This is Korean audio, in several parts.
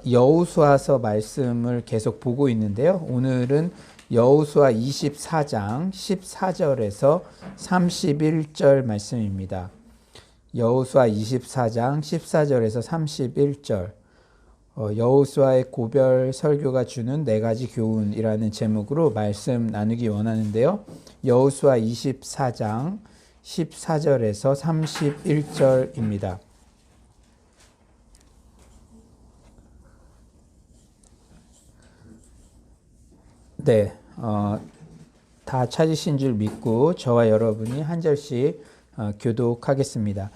여호수아서 말씀을 계속 보고 있는데요. 오늘은 여호수아 24장 14절에서 31절 말씀입니다. 여호수아 24장 14절에서 31절. 여호수아의 고별 설교가 주는 네 가지 교훈이라는 제목으로 말씀 나누기 원하는데요. 여호수아 24장 14절에서 31절입니다. 네, 다 찾으신 줄 믿고 저와 여러분이 한 절씩 교독하겠습니다.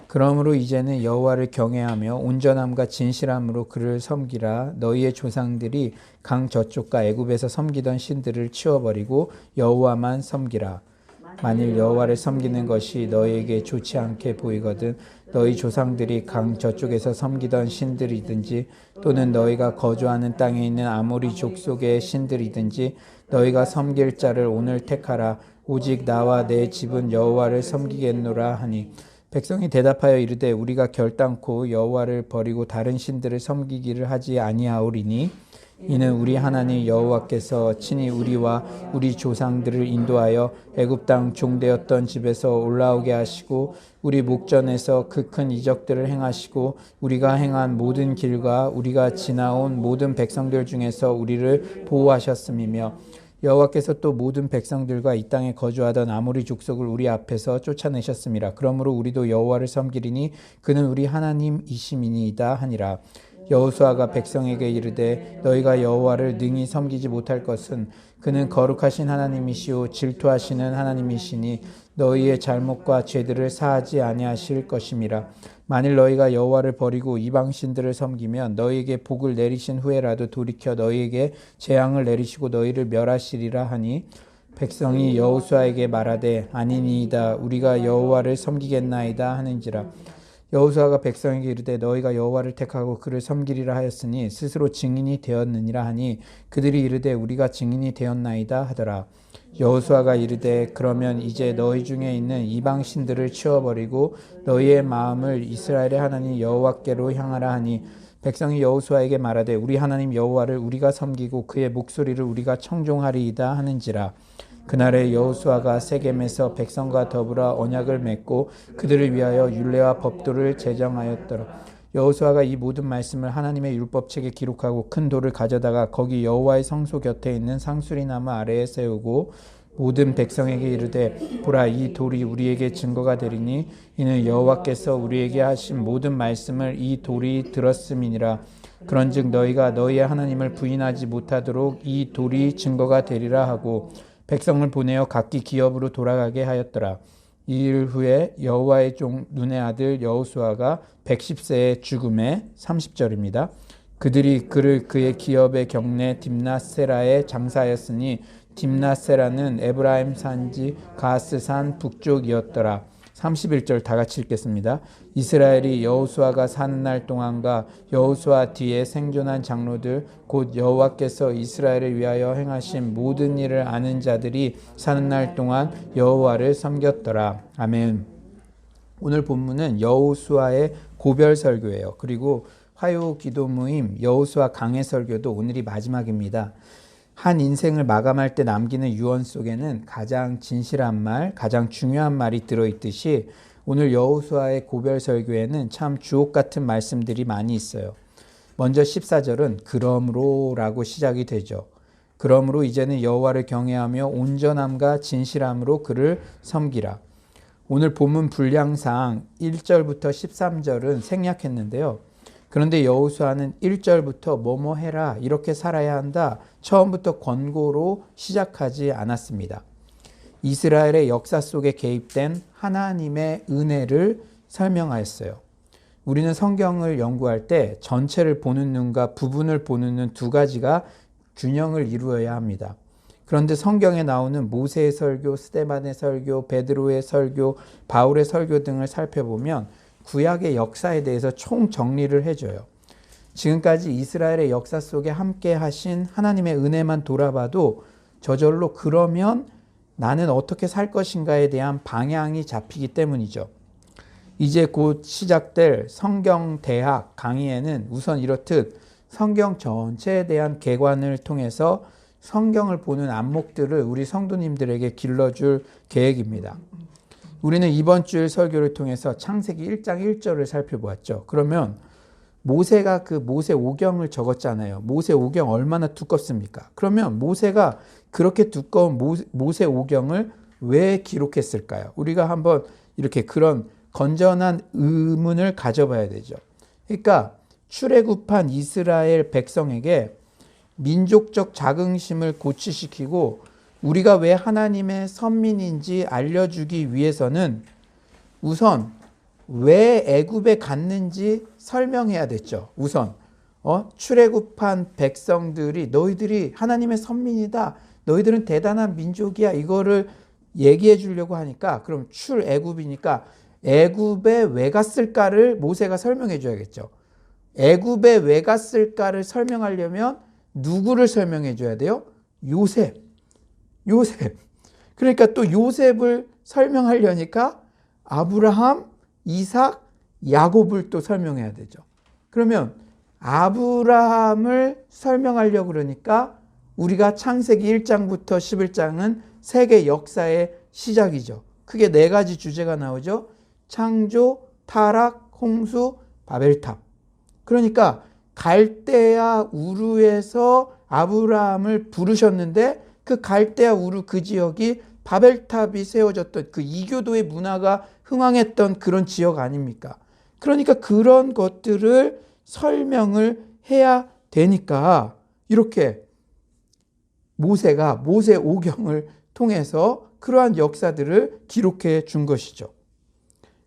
그러므로 이제는 여호와를 경외하며 온전함과 진실함으로 그를 섬기라. 너희의 조상들이 강 저쪽과 애굽에서 섬기던 신들을 치워버리고 여호와만 섬기라. 만일 여호와를 섬기는 것이 너희에게 좋지 않게 보이거든 너희 조상들이 강 저쪽에서 섬기던 신들이든지 또는 너희가 거주하는 땅에 있는 아모리 족속의 신들이든지 너희가 섬길 자를 오늘 택하라. 오직 나와 내 집은 여호와를 섬기겠노라 하니 백성이 대답하여 이르되 우리가 결단코 여호와를 버리고 다른 신들을 섬기기를 하지 아니하오리니 이는 우리 하나님 여호와께서 친히 우리와 우리 조상들을 인도하여 애굽 땅 종되었던 집에서 올라오게 하시고 우리 목전에서 그 큰 이적들을 행하시고 우리가 행한 모든 길과 우리가 지나온 모든 백성들 중에서 우리를 보호하셨음이며 여호와께서 또 모든 백성들과 이 땅에 거주하던 아모리 족속을 우리 앞에서 쫓아내셨음이라. 그러므로 우리도 여호와를 섬기리니 그는 우리 하나님이심이니이다 하니라. 여호수아가 백성에게 이르되 너희가 여호와를 능히 섬기지 못할 것은 그는 거룩하신 하나님이시오 질투하시는 하나님이시니 너희의 잘못과 죄들을 사하지 아니하실 것임이라. 만일 너희가 여호와를 버리고 이방 신들을 섬기면 너희에게 복을 내리신 후에라도 돌이켜 너희에게 재앙을 내리시고 너희를 멸하시리라 하니 백성이 여호수아에게 말하되 아니니이다 우리가 여호와를 섬기겠나이다 하는지라. 여호수아가 백성에게 이르되 너희가 여호와를 택하고 그를 섬기리라 하였으니 스스로 증인이 되었느니라 하니 그들이 이르되 우리가 증인이 되었나이다 하더라. 여호수아가 이르되 그러면 이제 너희 중에 있는 이방 신들을 치워버리고 너희의 마음을 이스라엘의 하나님 여호와께로 향하라 하니 백성이 여호수아에게 말하되 우리 하나님 여호와를 우리가 섬기고 그의 목소리를 우리가 청종하리이다 하는지라. 그날에 여호수아가 세겜에서 백성과 더불어 언약을 맺고 그들을 위하여 율례와 법도를 제정하였더라. 여호수아가 이 모든 말씀을 하나님의 율법책에 기록하고 큰 돌을 가져다가 거기 여호와의 성소 곁에 있는 상수리 나무 아래에 세우고 모든 백성에게 이르되 보라 이 돌이 우리에게 증거가 되리니 이는 여호와께서 우리에게 하신 모든 말씀을 이 돌이 들었음이니라. 그런즉 너희가 너희의 하나님을 부인하지 못하도록 이 돌이 증거가 되리라 하고 백성을 보내어 각기 기업으로 돌아가게 하였더라. 이 일 후에 여호와의 종 눈의 아들 여호수아가 110세에 죽음에 30절입니다. 그들이 그를 그의 기업의 경내 딥낫세라에 장사하였으니 딥낫세라는 에브라임 산지 가스산 북쪽이었더라. 31절 다 같이 읽겠습니다. 이스라엘이 여호수아가 사는 날 동안과 여호수아 뒤에 생존한 장로들 곧 여호와께서 이스라엘을 위하여 행하신 모든 일을 아는 자들이 사는 날 동안 여호와를 섬겼더라. 아멘. 오늘 본문은 여호수아의 고별 설교예요. 그리고 화요 기도 모임 여호수아 강해 설교도 오늘이 마지막입니다. 한 인생을 마감할 때 남기는 유언 속에는 가장 진실한 말, 가장 중요한 말이 들어있듯이 오늘 여호수아의 고별 설교에는 참 주옥 같은 말씀들이 많이 있어요. 먼저 14절은 그러므로 라고 시작이 되죠. 그러므로 이제는 여호와를 경외하며 온전함과 진실함으로 그를 섬기라. 오늘 본문 분량상 1절부터 13절은 생략했는데요. 그런데 여호수아는 1절부터 뭐뭐 해라 이렇게 살아야 한다 처음부터 권고로 시작하지 않았습니다. 이스라엘의 역사 속에 개입된 하나님의 은혜를 설명하였어요. 우리는 성경을 연구할 때 전체를 보는 눈과 부분을 보는 눈 두 가지가 균형을 이루어야 합니다. 그런데 성경에 나오는 모세의 설교, 스데반의 설교, 베드로의 설교, 바울의 설교 등을 살펴보면 구약의 역사에 대해서 총정리를 해줘요. 지금까지 이스라엘의 역사 속에 함께 하신 하나님의 은혜만 돌아봐도 저절로 그러면 나는 어떻게 살 것인가에 대한 방향이 잡히기 때문이죠. 이제 곧 시작될 성경 대학 강의에는 우선 이렇듯 성경 전체에 대한 개관을 통해서 성경을 보는 안목들을 우리 성도님들에게 길러줄 계획입니다. 우리는 이번 주일 설교를 통해서 창세기 1장 1절을 살펴보았죠. 그러면 모세가 그 모세 오경을 적었잖아요. 모세 오경 얼마나 두껍습니까? 그러면 모세가 그렇게 두꺼운 모세 오경을 왜 기록했을까요? 우리가 한번 이렇게 그런 건전한 의문을 가져봐야 되죠. 그러니까 출애굽한 이스라엘 백성에게 민족적 자긍심을 고취시키고 우리가 왜 하나님의 선민인지 알려주기 위해서는 우선 왜 애굽에 갔는지 설명해야 됐죠. 우선 출애굽한 백성들이 너희들이 하나님의 선민이다. 너희들은 대단한 민족이야. 이거를 얘기해 주려고 하니까 그럼 출애굽이니까 애굽에 왜 갔을까를 모세가 설명해 줘야겠죠. 애굽에 왜 갔을까를 설명하려면 누구를 설명해 줘야 돼요? 요셉. 그러니까 또 요셉을 설명하려니까 아브라함, 이삭, 야곱을 또 설명해야 되죠. 그러면 아브라함을 설명하려고 그러니까 우리가 창세기 1장부터 11장은 세계 역사의 시작이죠. 크게 4가지 주제가 나오죠. 창조, 타락, 홍수, 바벨탑. 그러니까 갈대아 우르에서 아브라함을 부르셨는데 그 갈대아 우르 그 지역이 바벨탑이 세워졌던 그 이교도의 문화가 흥황했던 그런 지역 아닙니까? 그러니까 그런 것들을 설명을 해야 되니까 이렇게 모세가 모세 오경을 통해서 그러한 역사들을 기록해 준 것이죠.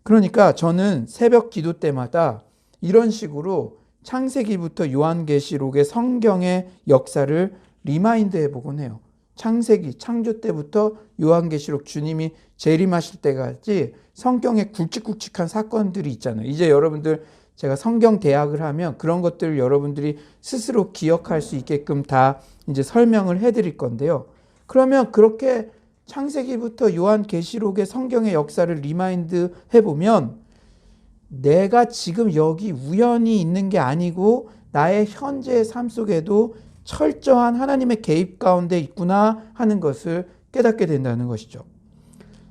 그러니까 저는 새벽 기도 때마다 이런 식으로 창세기부터 요한계시록의 성경의 역사를 리마인드 해보곤 해요. 창세기, 창조 때부터 요한계시록 주님이 재림하실 때까지 성경에 굵직굵직한 사건들이 있잖아요. 이제 여러분들 제가 성경 대학을 하면 그런 것들을 여러분들이 스스로 기억할 수 있게끔 다 이제 설명을 해드릴 건데요. 그러면 그렇게 창세기부터 요한계시록의 성경의 역사를 리마인드 해보면 내가 지금 여기 우연히 있는 게 아니고 나의 현재의 삶 속에도 철저한 하나님의 개입 가운데 있구나 하는 것을 깨닫게 된다는 것이죠.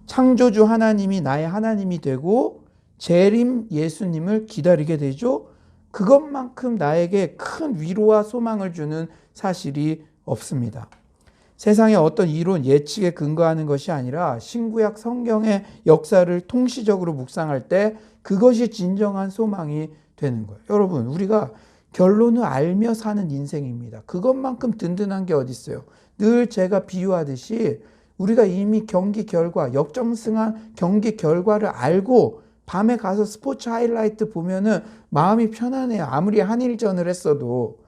창조주 하나님이 나의 하나님이 되고 재림 예수님을 기다리게 되죠. 그것만큼 나에게 큰 위로와 소망을 주는 사실이 없습니다. 세상의 어떤 이론, 예측에 근거하는 것이 아니라 신구약 성경의 역사를 통시적으로 묵상할 때 그것이 진정한 소망이 되는 거예요. 여러분, 우리가 결론을 알며 사는 인생입니다. 그것만큼 든든한 게 어디 있어요? 늘 제가 비유하듯이 우리가 이미 경기 결과, 역정승한 경기 결과를 알고 밤에 가서 스포츠 하이라이트 보면은 마음이 편안해요. 아무리 한일전을 했어도.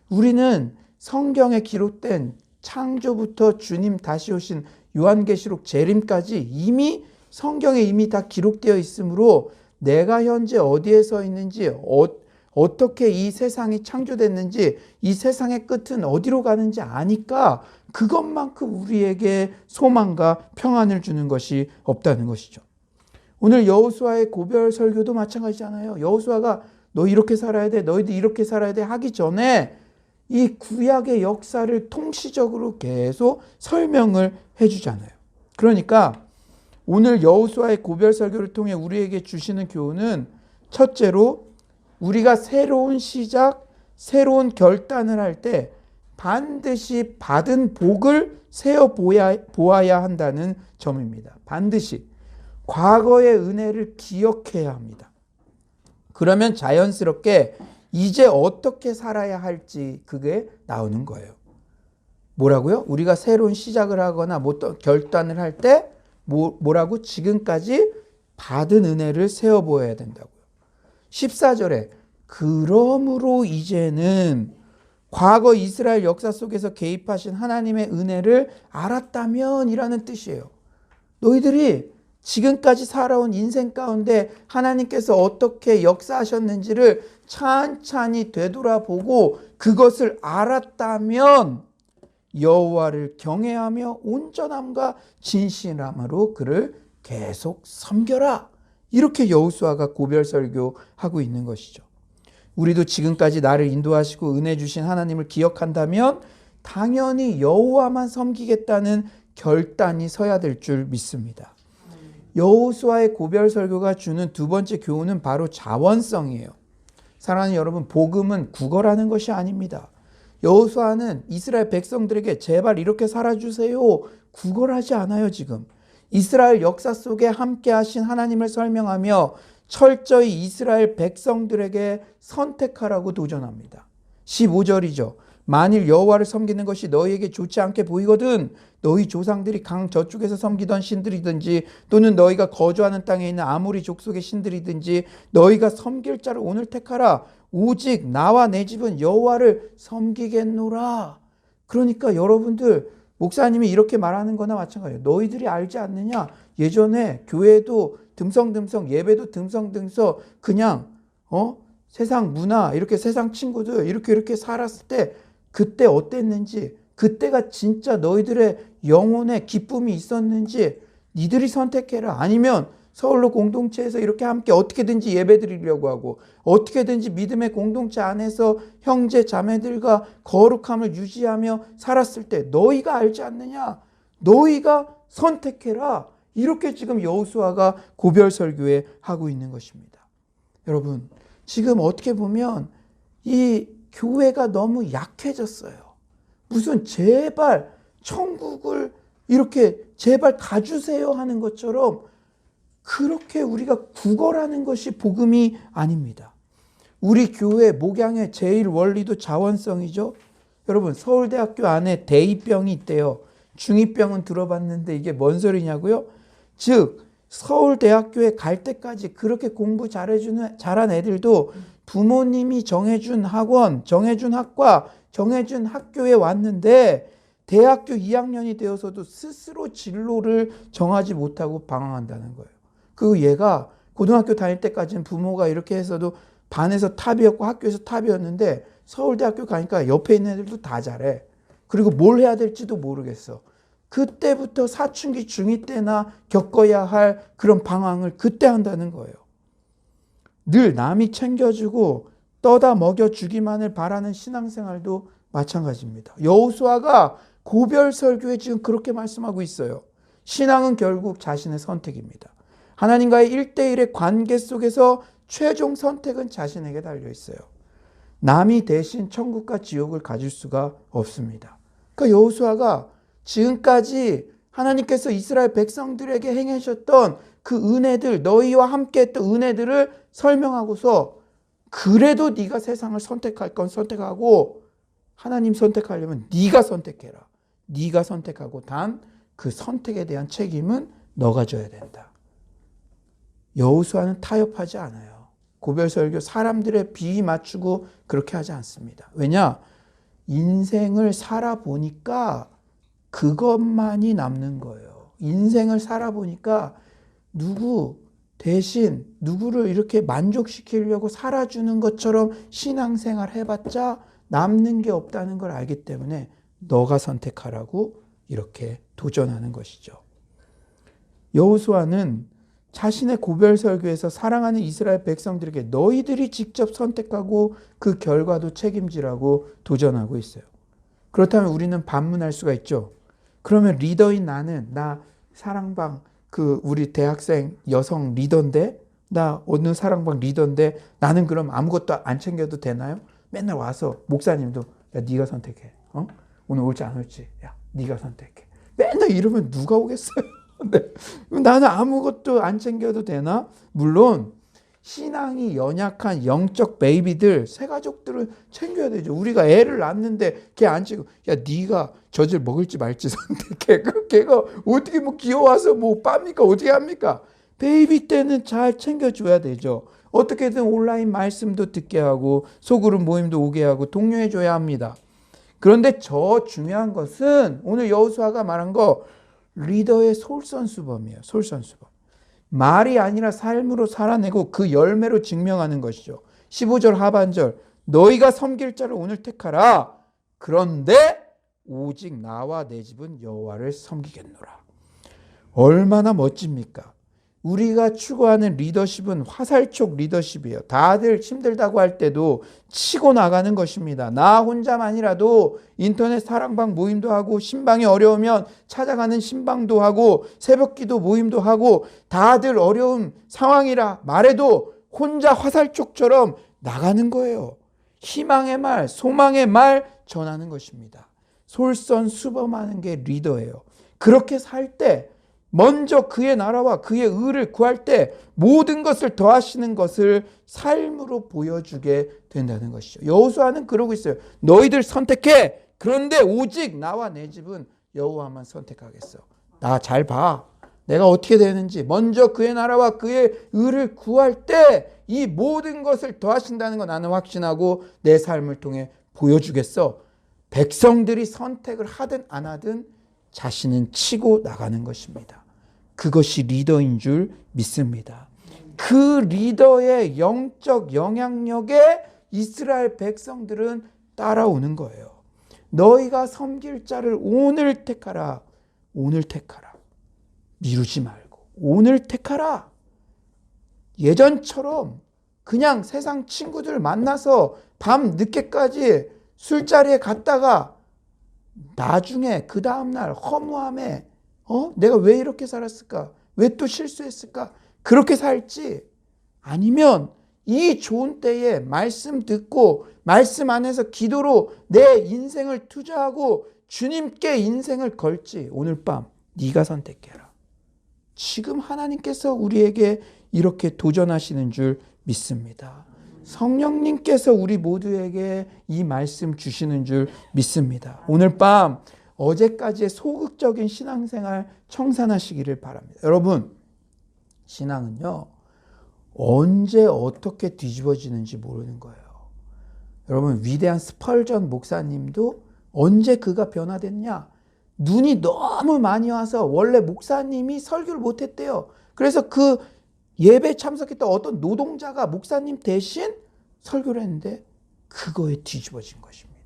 우리는 성경에 기록된 창조부터 주님 다시 오신 요한계시록 재림까지 이미 성경에 이미 다 기록되어 있으므로 내가 현재 어디에 서 있는지, 어떻게 이 세상이 창조됐는지, 이 세상의 끝은 어디로 가는지 아니까 그것만큼 우리에게 소망과 평안을 주는 것이 없다는 것이죠. 오늘 여호수아의 고별 설교도 마찬가지잖아요. 여호수아가 너 이렇게 살아야 돼, 너희들 이렇게 살아야 돼 하기 전에 이 구약의 역사를 통시적으로 계속 설명을 해주잖아요. 그러니까 오늘 여호수아의 고별 설교를 통해 우리에게 주시는 교훈은 첫째로 우리가 새로운 시작, 새로운 결단을 할 때 반드시 받은 복을 세어보아야 한다는 점입니다. 반드시 과거의 은혜를 기억해야 합니다. 그러면 자연스럽게 이제 어떻게 살아야 할지 그게 나오는 거예요. 뭐라고요? 우리가 새로운 시작을 하거나 결단을 할 때 뭐라고? 지금까지 받은 은혜를 세어보아야 된다고요. 14절에 그러므로 이제는 과거 이스라엘 역사 속에서 개입하신 하나님의 은혜를 알았다면 이라는 뜻이에요. 너희들이 지금까지 살아온 인생 가운데 하나님께서 어떻게 역사하셨는지를 찬찬히 되돌아보고 그것을 알았다면 여호와를 경외하며 온전함과 진실함으로 그를 계속 섬겨라. 이렇게 여호수아가 고별 설교하고 있는 것이죠. 우리도 지금까지 나를 인도하시고 은혜 주신 하나님을 기억한다면 당연히 여호와만 섬기겠다는 결단이 서야 될 줄 믿습니다. 여호수아의 고별 설교가 주는 두 번째 교훈은 바로 자원성이에요. 사랑하는 여러분, 복음은 구걸하는 것이 아닙니다. 여호수아는 이스라엘 백성들에게 제발 이렇게 살아주세요, 구걸하지 않아요. 지금 이스라엘 역사 속에 함께 하신 하나님을 설명하며 철저히 이스라엘 백성들에게 선택하라고 도전합니다. 15절이죠. 만일 여호와를 섬기는 것이 너희에게 좋지 않게 보이거든 너희 조상들이 강 저쪽에서 섬기던 신들이든지 또는 너희가 거주하는 땅에 있는 아모리 족속의 신들이든지 너희가 섬길 자를 오늘 택하라. 오직 나와 내 집은 여호와를 섬기겠노라. 그러니까 여러분들, 목사님이 이렇게 말하는 거나 마찬가지예요. 너희들이 알지 않느냐? 예전에 교회도 듬성듬성, 예배도 듬성듬성, 그냥 세상 문화, 이렇게 세상 친구들 이렇게 살았을 때 그때 어땠는지, 그때가 진짜 너희들의 영혼에 기쁨이 있었는지 니들이 선택해라. 아니면 서울로 공동체에서 이렇게 함께 어떻게든지 예배드리려고 하고 어떻게든지 믿음의 공동체 안에서 형제 자매들과 거룩함을 유지하며 살았을 때 너희가 알지 않느냐? 너희가 선택해라. 이렇게 지금 여호수아가 고별 설교에 하고 있는 것입니다. 여러분, 지금 어떻게 보면 이 교회가 너무 약해졌어요. 무슨 제발 천국을 이렇게 제발 가주세요 하는 것처럼 그렇게 우리가 구걸하는 것이 복음이 아닙니다. 우리 교회 목양의 제일 원리도 자원성이죠. 여러분, 서울대학교 안에 대입병이 있대요. 중2병은 들어봤는데 이게 뭔 소리냐고요? 즉 서울대학교에 갈 때까지 그렇게 공부 잘한 애들도 부모님이 정해준 학원, 정해준 학과, 정해준 학교에 왔는데 대학교 2학년이 되어서도 스스로 진로를 정하지 못하고 방황한다는 거예요. 그 얘가 고등학교 다닐 때까지는 부모가 이렇게 해서도 반에서 탑이었고 학교에서 탑이었는데 서울대학교 가니까 옆에 있는 애들도 다 잘해. 그리고 뭘 해야 될지도 모르겠어. 그때부터 사춘기 중2 때나 겪어야 할 그런 방황을 그때 한다는 거예요. 늘 남이 챙겨주고 떠다 먹여주기만을 바라는 신앙생활도 마찬가지입니다. 여호수아가 고별 설교에 지금 그렇게 말씀하고 있어요. 신앙은 결국 자신의 선택입니다. 하나님과의 1대1의 관계 속에서 최종 선택은 자신에게 달려 있어요. 남이 대신 천국과 지옥을 가질 수가 없습니다. 그러니까 여호수아가 지금까지 하나님께서 이스라엘 백성들에게 행하셨던 그 은혜들, 너희와 함께 했던 은혜들을 설명하고서 그래도 네가 세상을 선택할 건 선택하고 하나님 선택하려면 네가 선택해라. 네가 선택하고 단 그 선택에 대한 책임은 너가 져야 된다. 여호수아는 타협하지 않아요. 고별 설교 사람들의 비위 맞추고 그렇게 하지 않습니다. 왜냐? 인생을 살아보니까 그것만이 남는 거예요. 인생을 살아보니까 누구 대신 누구를 이렇게 만족시키려고 살아주는 것처럼 신앙생활 해봤자 남는 게 없다는 걸 알기 때문에 너가 선택하라고 이렇게 도전하는 것이죠. 여호수아는 자신의 고별 설교에서 사랑하는 이스라엘 백성들에게 너희들이 직접 선택하고 그 결과도 책임지라고 도전하고 있어요. 그렇다면 우리는 반문할 수가 있죠. 그러면 리더인 나는, 나 사랑방 우리 대학생 여성 리더인데, 나 어느 사랑방 리더인데 나는 그럼 아무것도 안 챙겨도 되나요? 맨날 와서 목사님도 야 네가 선택해. 오늘 올지 안 올지 야 네가 선택해. 맨날 이러면 누가 오겠어요? 네. 나는 아무것도 안 챙겨도 되나? 물론 신앙이 연약한 영적 베이비들, 새가족들을 챙겨야 되죠. 우리가 애를 낳는데 걔 안 챙겨. 야 네가 젖을 먹을지 말지 선택해. 걔가 어떻게 귀여워서 빱니까? 어떻게 합니까? 베이비 때는 잘 챙겨줘야 되죠. 어떻게든 온라인 말씀도 듣게 하고 소그룹 모임도 오게 하고 독려해줘야 합니다. 그런데 저 중요한 것은 오늘 여호수아가 말한 거 리더의 솔선수범이에요. 솔선수범. 말이 아니라 삶으로 살아내고 그 열매로 증명하는 것이죠. 15절 하반절 너희가 섬길 자를 오늘 택하라. 그런데 오직 나와 내 집은 여호와를 섬기겠노라. 얼마나 멋집니까? 우리가 추구하는 리더십은 화살촉 리더십이에요. 다들 힘들다고 할 때도 치고 나가는 것입니다. 나 혼자만이라도 인터넷 사랑방 모임도 하고, 신방이 어려우면 찾아가는 신방도 하고, 새벽기도 모임도 하고, 다들 어려운 상황이라 말해도 혼자 화살촉처럼 나가는 거예요. 희망의 말, 소망의 말 전하는 것입니다. 솔선수범하는 게 리더예요. 그렇게 살 때, 먼저 그의 나라와 그의 의를 구할 때 모든 것을 더하시는 것을 삶으로 보여주게 된다는 것이죠. 여호수아는 그러고 있어요. 너희들 선택해. 그런데 오직 나와 내 집은 여호와만 선택하겠어. 나 잘 봐. 내가 어떻게 되는지. 먼저 그의 나라와 그의 의를 구할 때 이 모든 것을 더하신다는 거 나는 확신하고 내 삶을 통해 보여주겠어. 백성들이 선택을 하든 안 하든 자신은 치고 나가는 것입니다. 그것이 리더인 줄 믿습니다. 그 리더의 영적 영향력에 이스라엘 백성들은 따라오는 거예요. 너희가 섬길 자를 오늘 택하라. 오늘 택하라. 미루지 말고 오늘 택하라. 예전처럼 그냥 세상 친구들 만나서 밤 늦게까지 술자리에 갔다가 나중에 그 다음날 허무함에 내가 왜 이렇게 살았을까? 왜 또 실수했을까? 그렇게 살지. 아니면 이 좋은 때에 말씀 듣고 말씀 안에서 기도로 내 인생을 투자하고 주님께 인생을 걸지. 오늘 밤 네가 선택해라. 지금 하나님께서 우리에게 이렇게 도전하시는 줄 믿습니다. 성령님께서 우리 모두에게 이 말씀 주시는 줄 믿습니다. 오늘 밤 어제까지의 소극적인 신앙생활 청산하시기를 바랍니다. 여러분, 신앙은요, 언제 어떻게 뒤집어지는지 모르는 거예요. 여러분, 위대한 스펄전 목사님도 언제 그가 변화됐냐? 눈이 너무 많이 와서 원래 목사님이 설교를 못했대요. 그래서 그 예배 참석했던 어떤 노동자가 목사님 대신 설교를 했는데 그거에 뒤집어진 것입니다.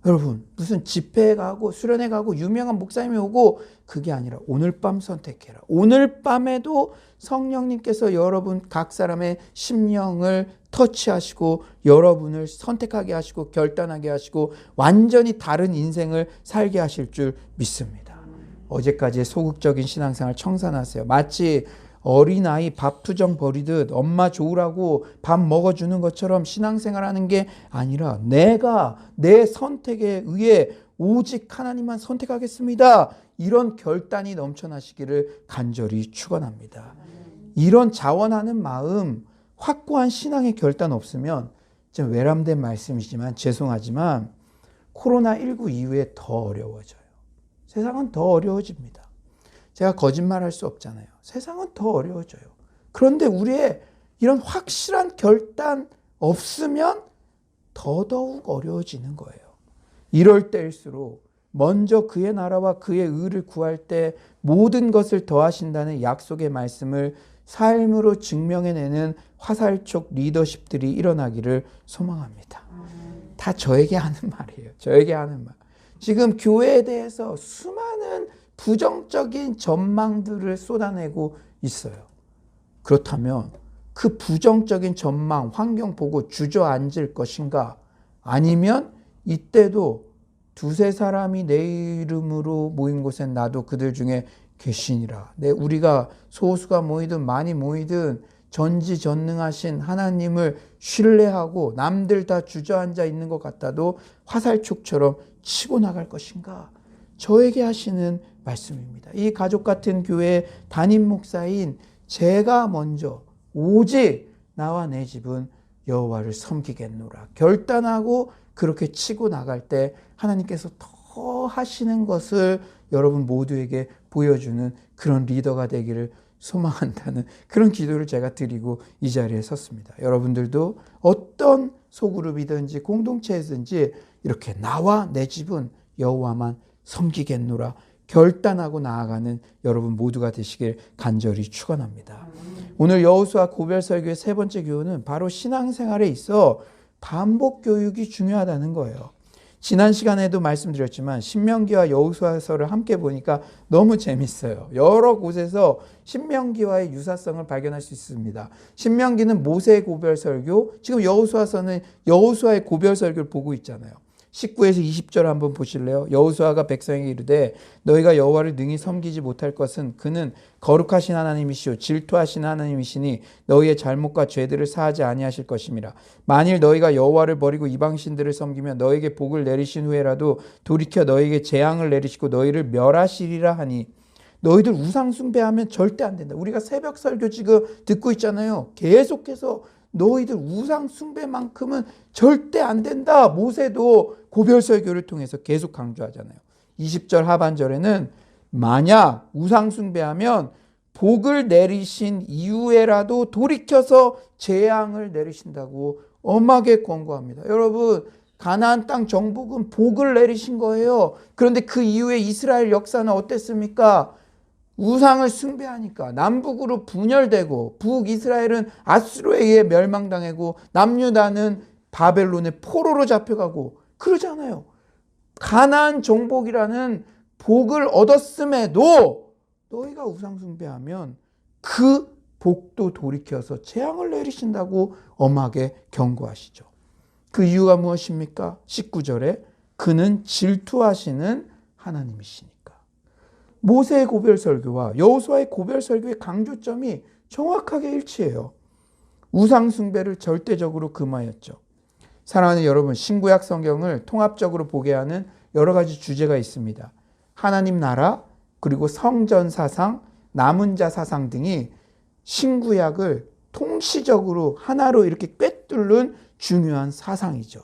여러분, 무슨 집회에 가고 수련회 가고 유명한 목사님이 오고 그게 아니라 오늘 밤 선택해라. 오늘 밤에도 성령님께서 여러분 각 사람의 심령을 터치하시고 여러분을 선택하게 하시고 결단하게 하시고 완전히 다른 인생을 살게 하실 줄 믿습니다. 어제까지의 소극적인 신앙생활 청산하세요. 마치 어린아이 밥 투정 버리듯 엄마 좋으라고 밥 먹어주는 것처럼 신앙생활하는 게 아니라 내가 내 선택에 의해 오직 하나님만 선택하겠습니다. 이런 결단이 넘쳐나시기를 간절히 축원합니다. 이런 자원하는 마음, 확고한 신앙의 결단 없으면 좀 외람된 말씀이지만 죄송하지만 코로나19 이후에 더 어려워져요. 세상은 더 어려워집니다. 제가 거짓말할 수 없잖아요. 세상은 더 어려워져요. 그런데 우리의 이런 확실한 결단 없으면 더더욱 어려워지는 거예요. 이럴 때일수록 먼저 그의 나라와 그의 의를 구할 때 모든 것을 더하신다는 약속의 말씀을 삶으로 증명해내는 화살촉 리더십들이 일어나기를 소망합니다. 다 저에게 하는 말이에요. 저에게 하는 말. 지금 교회에 대해서 수많은 부정적인 전망들을 쏟아내고 있어요. 그렇다면 그 부정적인 전망, 환경 보고 주저앉을 것인가? 아니면 이때도 두세 사람이 내 이름으로 모인 곳엔 나도 그들 중에 계시니라. 우리가 소수가 모이든 많이 모이든 전지전능하신 하나님을 신뢰하고 남들 다 주저앉아 있는 것 같아도 화살촉처럼 치고 나갈 것인가? 저에게 하시는 말씀입니다. 이 가족 같은 교회 담임 목사인 제가 먼저 오직 나와 내 집은 여호와를 섬기겠노라 결단하고 그렇게 치고 나갈 때 하나님께서 더 하시는 것을 여러분 모두에게 보여주는 그런 리더가 되기를 소망한다는 그런 기도를 제가 드리고 이 자리에 섰습니다. 여러분들도 어떤 소그룹이든지 공동체이든지 이렇게 나와 내 집은 여호와만 섬기겠노라 결단하고 나아가는 여러분 모두가 되시길 간절히 축원합니다. 오늘 여호수아 고별 설교의 세 번째 교훈은 바로 신앙생활에 있어 반복 교육이 중요하다는 거예요. 지난 시간에도 말씀드렸지만 신명기와 여호수아서를 함께 보니까 너무 재밌어요. 여러 곳에서 신명기와의 유사성을 발견할 수 있습니다. 신명기는 모세의 고별 설교, 지금 여호수아서는 여호수아의 고별 설교를 보고 있잖아요. 19에서 20절 한번 보실래요? 여호수아가 백성에게 이르되 너희가 여호와를 능히 섬기지 못할 것은 그는 거룩하신 하나님이시오 질투하신 하나님이시니 너희의 잘못과 죄들을 사하지 아니하실 것임이라. 만일 너희가 여호와를 버리고 이방신들을 섬기면 너희에게 복을 내리신 후에라도 돌이켜 너희에게 재앙을 내리시고 너희를 멸하시리라 하니 너희들 우상 숭배하면 절대 안 된다. 우리가 새벽 설교 지금 듣고 있잖아요. 계속해서 너희들 우상 숭배만큼은 절대 안 된다. 모세도 고별 설교를 통해서 계속 강조하잖아요. 20절 하반절에는 만약 우상 숭배하면 복을 내리신 이후에라도 돌이켜서 재앙을 내리신다고 엄하게 권고합니다. 여러분, 가나안 땅 정복은 복을 내리신 거예요. 그런데 그 이후에 이스라엘 역사는 어땠습니까? 우상을 숭배하니까 남북으로 분열되고 북이스라엘은 아수르에 의해 멸망당하고 남유다는 바벨론의 포로로 잡혀가고 그러잖아요. 가나안 정복이라는 복을 얻었음에도 너희가 우상 숭배하면 그 복도 돌이켜서 재앙을 내리신다고 엄하게 경고하시죠. 그 이유가 무엇입니까? 19절에 그는 질투하시는 하나님이시니까. 모세의 고별 설교와 여호수아의 고별 설교의 강조점이 정확하게 일치해요. 우상 숭배를 절대적으로 금하였죠. 사랑하는 여러분, 신구약 성경을 통합적으로 보게 하는 여러 가지 주제가 있습니다. 하나님 나라, 그리고 성전 사상, 남은 자 사상 등이 신구약을 통시적으로 하나로 이렇게 꿰뚫는 중요한 사상이죠.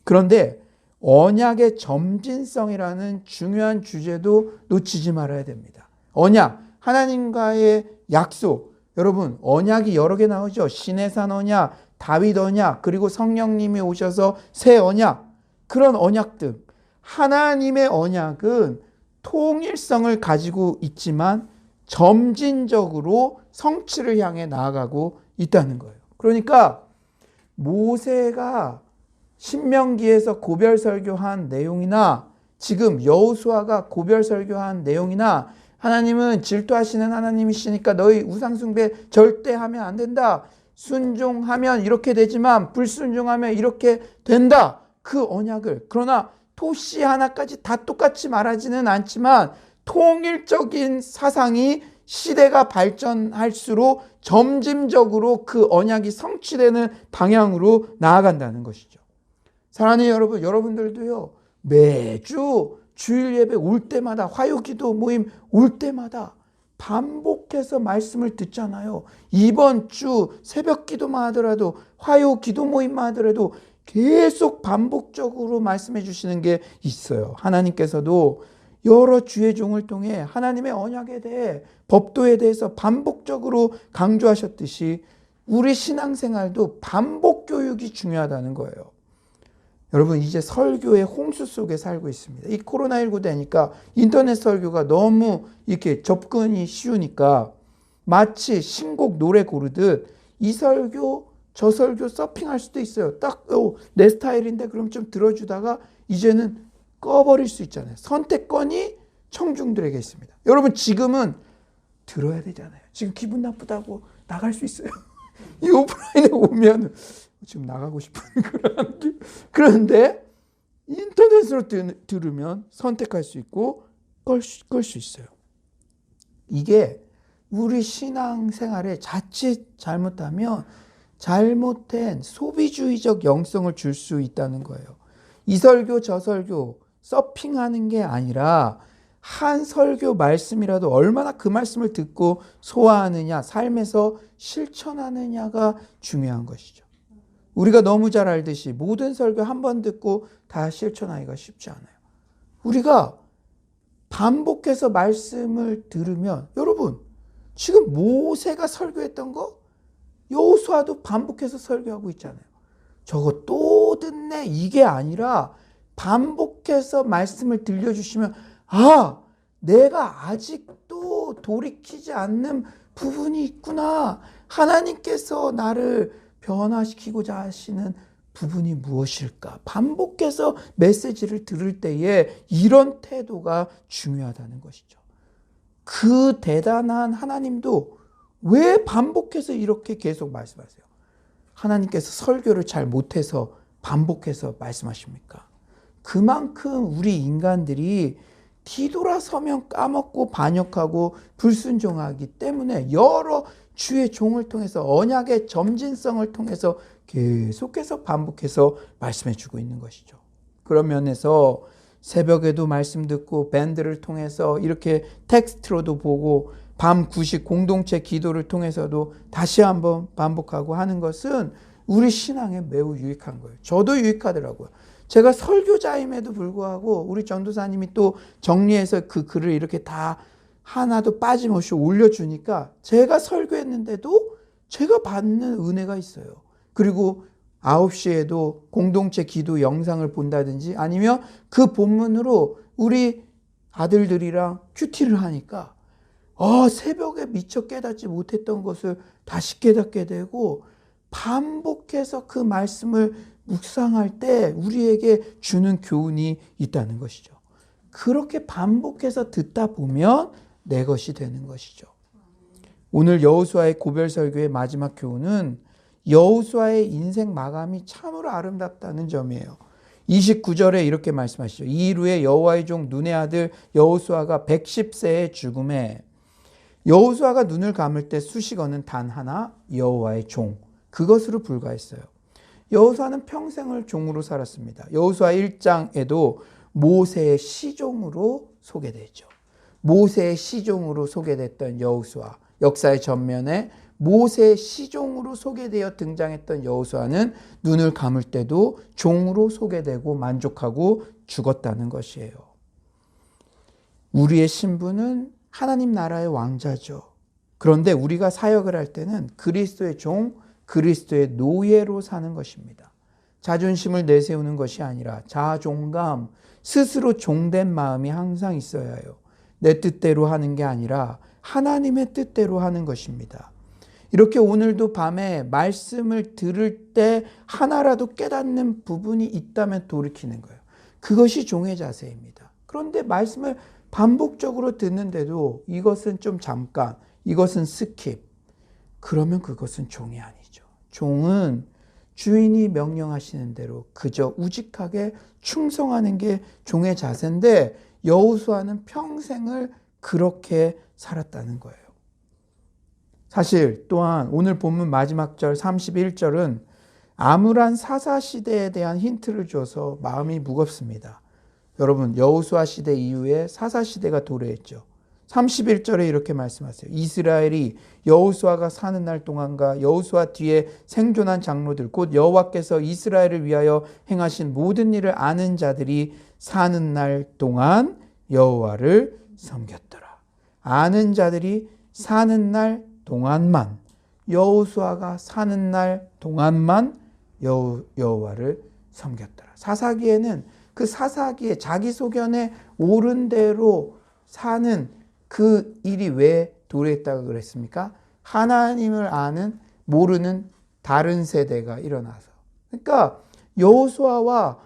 그런데 언약의 점진성이라는 중요한 주제도 놓치지 말아야 됩니다. 언약, 하나님과의 약속. 여러분, 언약이 여러 개 나오죠. 시내산 언약, 다윗 언약, 그리고 성령님이 오셔서 새 언약. 그런 언약들. 하나님의 언약은 통일성을 가지고 있지만 점진적으로 성취를 향해 나아가고 있다는 거예요. 그러니까 모세가 신명기에서 고별 설교한 내용이나 지금 여호수아가 고별 설교한 내용이나 하나님은 질투하시는 하나님이시니까 너희 우상 숭배 절대 하면 안 된다. 순종하면 이렇게 되지만 불순종하면 이렇게 된다. 그 언약을, 그러나 토시 하나까지 다 똑같이 말하지는 않지만 통일적인 사상이 시대가 발전할수록 점진적으로 그 언약이 성취되는 방향으로 나아간다는 것이죠. 사랑하는 여러분, 여러분들도요, 매주 주일 예배 올 때마다, 화요기도 모임 올 때마다 반복해서 말씀을 듣잖아요. 이번 주 새벽 기도만 하더라도, 화요 기도 모임만 하더라도 계속 반복적으로 말씀해 주시는 게 있어요. 하나님께서도 여러 주의 종을 통해 하나님의 언약에 대해, 법도에 대해서 반복적으로 강조하셨듯이 우리 신앙생활도 반복 교육이 중요하다는 거예요. 여러분, 이제 설교의 홍수 속에 살고 있습니다. 이 코로나19 되니까 인터넷 설교가 너무 이렇게 접근이 쉬우니까 마치 신곡 노래 고르듯 이 설교 저 설교 서핑할 수도 있어요. 딱 내 스타일인데 그럼 좀 들어주다가 이제는 꺼버릴 수 있잖아요. 선택권이 청중들에게 있습니다. 여러분, 지금은 들어야 되잖아요. 지금 기분 나쁘다고 나갈 수 있어요. 이 오프라인에 오면 지금 나가고 싶은 그런 게. 그런데 인터넷으로 들으면 선택할 수 있고 끌 수 있어요. 이게 우리 신앙생활에 자칫 잘못하면 잘못된 소비주의적 영성을 줄 수 있다는 거예요. 이 설교 저 설교 서핑하는 게 아니라 한 설교 말씀이라도 얼마나 그 말씀을 듣고 소화하느냐, 삶에서 실천하느냐가 중요한 것이죠. 우리가 너무 잘 알듯이 모든 설교 한 번 듣고 다 실천하기가 쉽지 않아요. 우리가 반복해서 말씀을 들으면, 여러분, 지금 모세가 설교했던 거 여호수아도 반복해서 설교하고 있잖아요. 저거 또 듣네, 이게 아니라 반복해서 말씀을 들려주시면, 아, 내가 아직도 돌이키지 않는 부분이 있구나. 하나님께서 나를 변화시키고자 하시는 부분이 무엇일까? 반복해서 메시지를 들을 때에 이런 태도가 중요하다는 것이죠. 그 대단한 하나님도 왜 반복해서 이렇게 계속 말씀하세요? 하나님께서 설교를 잘 못해서 반복해서 말씀하십니까? 그만큼 우리 인간들이 뒤돌아서면 까먹고 반역하고 불순종하기 때문에 여러 주의 종을 통해서 언약의 점진성을 통해서 계속해서 반복해서 말씀해 주고 있는 것이죠. 그런 면에서 새벽에도 말씀 듣고 밴드를 통해서 이렇게 텍스트로도 보고 밤 9시 공동체 기도를 통해서도 다시 한번 반복하고 하는 것은 우리 신앙에 매우 유익한 거예요. 저도 유익하더라고요. 제가 설교자임에도 불구하고 우리 전도사님이 또 정리해서 그 글을 이렇게 다 하나도 빠짐없이 올려주니까 제가 설교했는데도 제가 받는 은혜가 있어요. 그리고 9시에도 공동체 기도 영상을 본다든지 아니면 그 본문으로 우리 아들들이랑 큐티를 하니까 새벽에 미처 깨닫지 못했던 것을 다시 깨닫게 되고 반복해서 그 말씀을 묵상할 때 우리에게 주는 교훈이 있다는 것이죠. 그렇게 반복해서 듣다 보면 내 것이 되는 것이죠. 오늘 여호수아의 고별 설교의 마지막 교훈은 여호수아의 인생 마감이 참으로 아름답다는 점이에요. 29절에 이렇게 말씀하시죠. 이 일 후에 여호와의 종 눈의 아들 여호수아가 110세에 죽음에 여호수아가 눈을 감을 때 수식어는 단 하나, 여호와의 종. 그것으로 불과했어요. 여호수아는 평생을 종으로 살았습니다. 여호수아 1장에도 모세의 시종으로 소개되죠. 모세의 시종으로 소개됐던 여호수아, 역사의 전면에 모세의 시종으로 소개되어 등장했던 여호수아는 눈을 감을 때도 종으로 소개되고 만족하고 죽었다는 것이에요. 우리의 신분은 하나님 나라의 왕자죠. 그런데 우리가 사역을 할 때는 그리스도의 종, 그리스도의 노예로 사는 것입니다. 자존심을 내세우는 것이 아니라 자존감, 스스로 종된 마음이 항상 있어야 해요. 내 뜻대로 하는 게 아니라 하나님의 뜻대로 하는 것입니다. 이렇게 오늘도 밤에 말씀을 들을 때 하나라도 깨닫는 부분이 있다면 돌이키는 거예요. 그것이 종의 자세입니다. 그런데 말씀을 반복적으로 듣는데도 이것은 좀 잠깐, 이것은 스킵. 그러면 그것은 종이 아니죠. 종은 주인이 명령하시는 대로 그저 우직하게 충성하는 게 종의 자세인데 여호수아는 평생을 그렇게 살았다는 거예요. 사실 또한 오늘 본문 마지막 절 31절은 암울한 사사시대에 대한 힌트를 줘서 마음이 무겁습니다. 여러분, 여호수아 시대 이후에 사사시대가 도래했죠. 31절에 이렇게 말씀하세요. 이스라엘이 여호수아가 사는 날 동안과 여호수아 뒤에 생존한 장로들 곧 여호와께서 이스라엘을 위하여 행하신 모든 일을 아는 자들이 사는 날 동안 여호와를 섬겼더라. 아는 자들이 사는 날 동안만, 여호수아가 사는 날 동안만 여호와를 섬겼더라. 사사기에는 그 사사기에 자기 소견에 옳은 대로 사는 그 일이 왜 도래했다고 그랬습니까? 하나님을 아는 모르는 다른 세대가 일어나서. 그러니까 여호수아와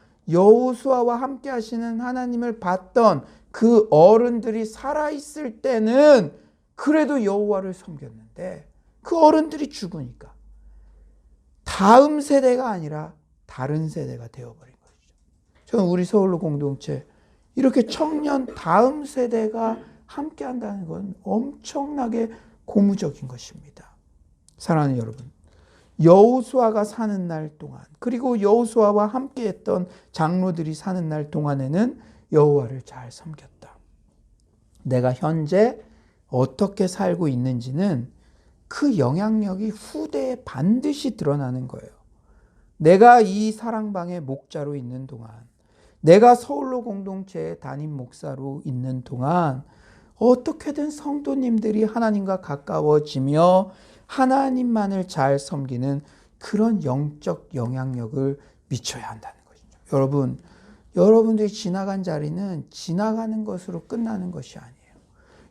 함께 하시는 하나님을 봤던 그 어른들이 살아있을 때는 그래도 여호와를 섬겼는데 그 어른들이 죽으니까 다음 세대가 아니라 다른 세대가 되어버린 것이죠. 저는 우리 서울로 공동체 이렇게 청년 다음 세대가 함께 한다는 건 엄청나게 고무적인 것입니다. 사랑하는 여러분, 여호수아가 사는 날 동안 그리고 여호수아와 함께했던 장로들이 사는 날 동안에는 여호와를 잘 섬겼다. 내가 현재 어떻게 살고 있는지는 그 영향력이 후대에 반드시 드러나는 거예요. 내가 이 사랑방의 목자로 있는 동안, 내가 서울로 공동체의 담임 목사로 있는 동안 어떻게든 성도님들이 하나님과 가까워지며 하나님만을 잘 섬기는 그런 영적 영향력을 미쳐야 한다는 것이죠. 여러분들이 지나간 자리는 지나가는 것으로 끝나는 것이 아니에요.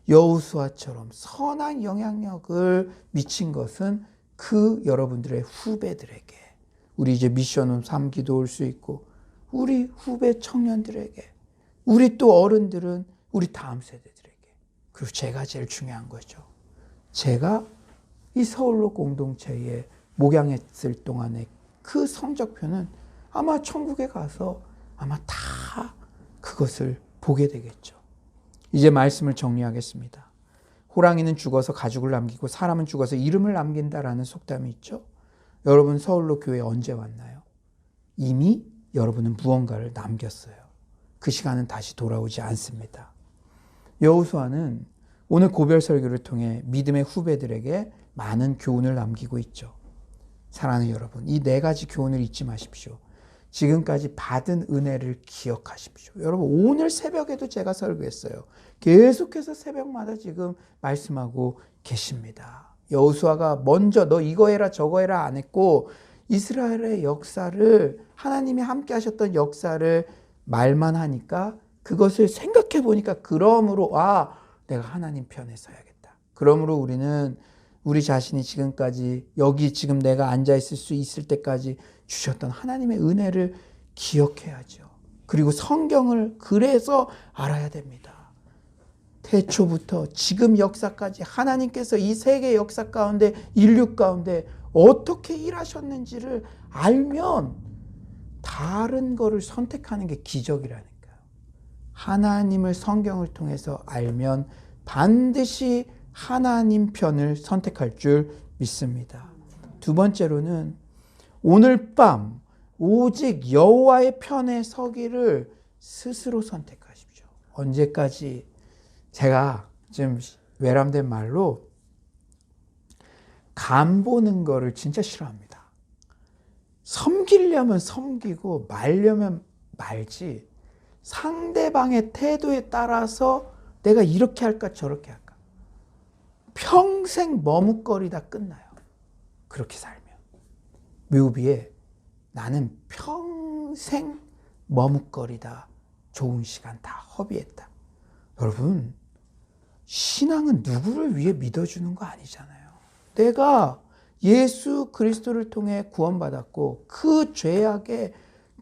여호수아처럼 선한 영향력을 미친 것은 그 여러분들의 후배들에게 우리 이제 미션홈 3기도 올 수 있고, 우리 후배 청년들에게, 우리 또 어른들은 우리 다음 세대들에게, 그리고 제가 제일 중요한 거죠. 제가 이 서울로 공동체에 목양했을 동안에 그 성적표는 아마 천국에 가서 아마 다 그것을 보게 되겠죠. 이제 말씀을 정리하겠습니다. 호랑이는 죽어서 가죽을 남기고 사람은 죽어서 이름을 남긴다라는 속담이 있죠. 여러분 서울로 교회 언제 왔나요? 이미 여러분은 무언가를 남겼어요. 그 시간은 다시 돌아오지 않습니다. 여호수아는 오늘 고별 설교를 통해 믿음의 후배들에게 많은 교훈을 남기고 있죠. 사랑하는 여러분, 이 4가지 교훈을 잊지 마십시오. 지금까지 받은 은혜를 기억하십시오. 여러분, 오늘 새벽에도 제가 설교했어요. 계속해서 새벽마다 지금 말씀하고 계십니다. 여호수아가 먼저 너 이거 해라 저거 해라 안 했고, 이스라엘의 역사를, 하나님이 함께 하셨던 역사를 말만 하니까 그것을 생각해 보니까 그러므로 내가 하나님 편에 서야겠다. 그러므로 우리는 우리 자신이 지금까지 여기 지금 내가 앉아 있을 수 있을 때까지 주셨던 하나님의 은혜를 기억해야죠. 그리고 성경을 그래서 알아야 됩니다. 태초부터 지금 역사까지 하나님께서 이 세계 역사 가운데, 인류 가운데 어떻게 일하셨는지를 알면 다른 거를 선택하는 게 기적이라니까요. 하나님을 성경을 통해서 알면 반드시 하나님 편을 선택할 줄 믿습니다. 두 번째로는 오늘 밤 오직 여호와의 편에 서기를 스스로 선택하십시오. 언제까지? 제가 지금 외람된 말로 간 보는 거를 진짜 싫어합니다. 섬기려면 섬기고 말려면 말지, 상대방의 태도에 따라서 내가 이렇게 할까 저렇게 할까 평생 머뭇거리다 끝나요. 그렇게 살면. 묘비에 나는 평생 머뭇거리다 좋은 시간 다 허비했다. 여러분, 신앙은 누구를 위해 믿어주는 거 아니잖아요. 내가 예수 그리스도를 통해 구원받았고 그 죄악의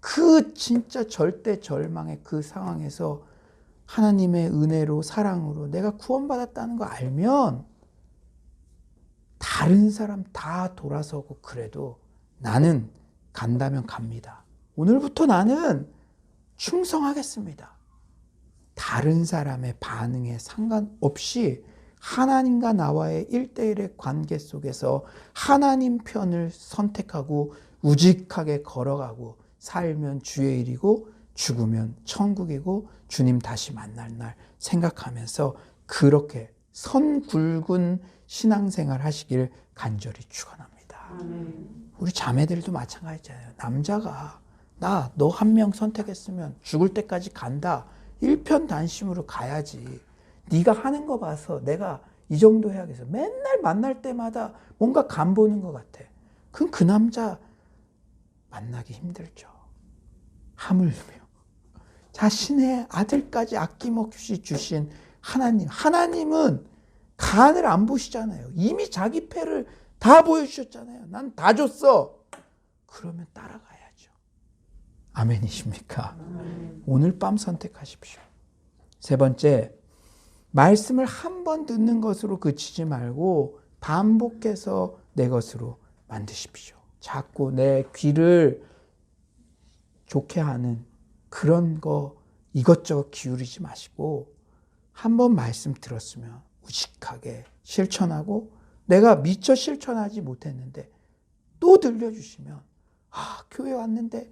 그 진짜 절대 절망의 그 상황에서 하나님의 은혜로 사랑으로 내가 구원받았다는 거 알면 다른 사람 다 돌아서고 그래도 나는 간다면 갑니다. 오늘부터 나는 충성하겠습니다. 다른 사람의 반응에 상관없이 하나님과 나와의 1대1의 관계 속에서 하나님 편을 선택하고 우직하게 걸어가고 살면 주의 일이고 죽으면 천국이고 주님 다시 만날 날 생각하면서 그렇게 선 굵은 신앙생활 하시길 간절히 축원합니다. 우리 자매들도 마찬가지잖아요. 남자가 너 한 명 선택했으면 죽을 때까지 간다. 일편단심으로 가야지. 네가 하는 거 봐서 내가 이 정도 해야겠어. 맨날 만날 때마다 뭔가 간 보는 것 같아. 그럼 그 남자 만나기 힘들죠. 하물며 자신의 아들까지 아낌없이 주신 하나님은 간을 안 보시잖아요. 이미 자기 패를 다 보여주셨잖아요. 난 다 줬어. 그러면 따라가야죠. 아멘이십니까? 오늘 밤 선택하십시오. 세 번째, 말씀을 한 번 듣는 것으로 그치지 말고 반복해서 내 것으로 만드십시오. 자꾸 내 귀를 좋게 하는 그런 거 이것저것 기울이지 마시고 한 번 말씀 들었으면 우직하게 실천하고 내가 미처 실천하지 못했는데 또 들려주시면 교회 왔는데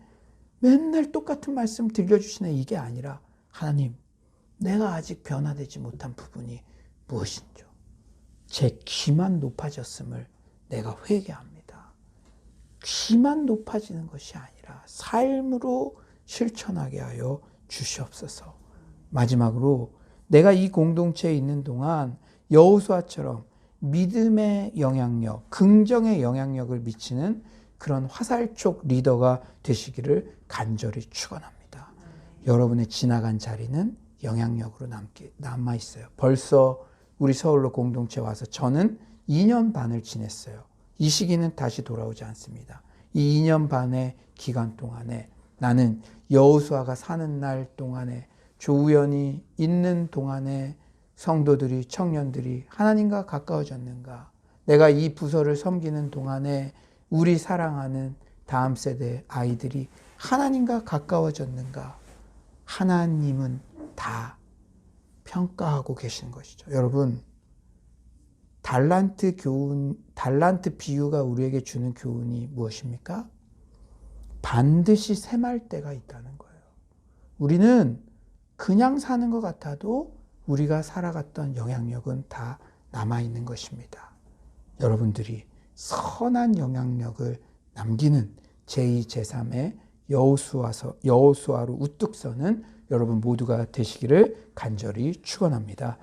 맨날 똑같은 말씀 들려주시네 이게 아니라 하나님 내가 아직 변화되지 못한 부분이 무엇인지 제 귀만 높아졌음을 내가 회개합니다. 귀만 높아지는 것이 아니라 삶으로 실천하게 하여 주시옵소서. 마지막으로 내가 이 공동체에 있는 동안 여호수아처럼 믿음의 영향력, 긍정의 영향력을 미치는 그런 화살촉 리더가 되시기를 간절히 축원합니다. 여러분의 지나간 자리는 영향력으로 남아있어요. 벌써 우리 서울로 공동체 와서 저는 2년 반을 지냈어요. 이 시기는 다시 돌아오지 않습니다. 이 2년 반의 기간 동안에 나는 여호수아가 사는 날 동안에 조우연이 있는 동안에 성도들이 청년들이 하나님과 가까워졌는가? 내가 이 부서를 섬기는 동안에 우리 사랑하는 다음 세대 아이들이 하나님과 가까워졌는가? 하나님은 다 평가하고 계신 것이죠. 여러분, 달란트 비유가 우리에게 주는 교훈이 무엇입니까? 반드시 샘할 때가 있다는 거예요. 우리는 그냥 사는 것 같아도 우리가 살아갔던 영향력은 다 남아있는 것입니다. 여러분들이 선한 영향력을 남기는 제2, 제3의 여호수아로 우뚝 서는 여러분 모두가 되시기를 간절히 축원합니다.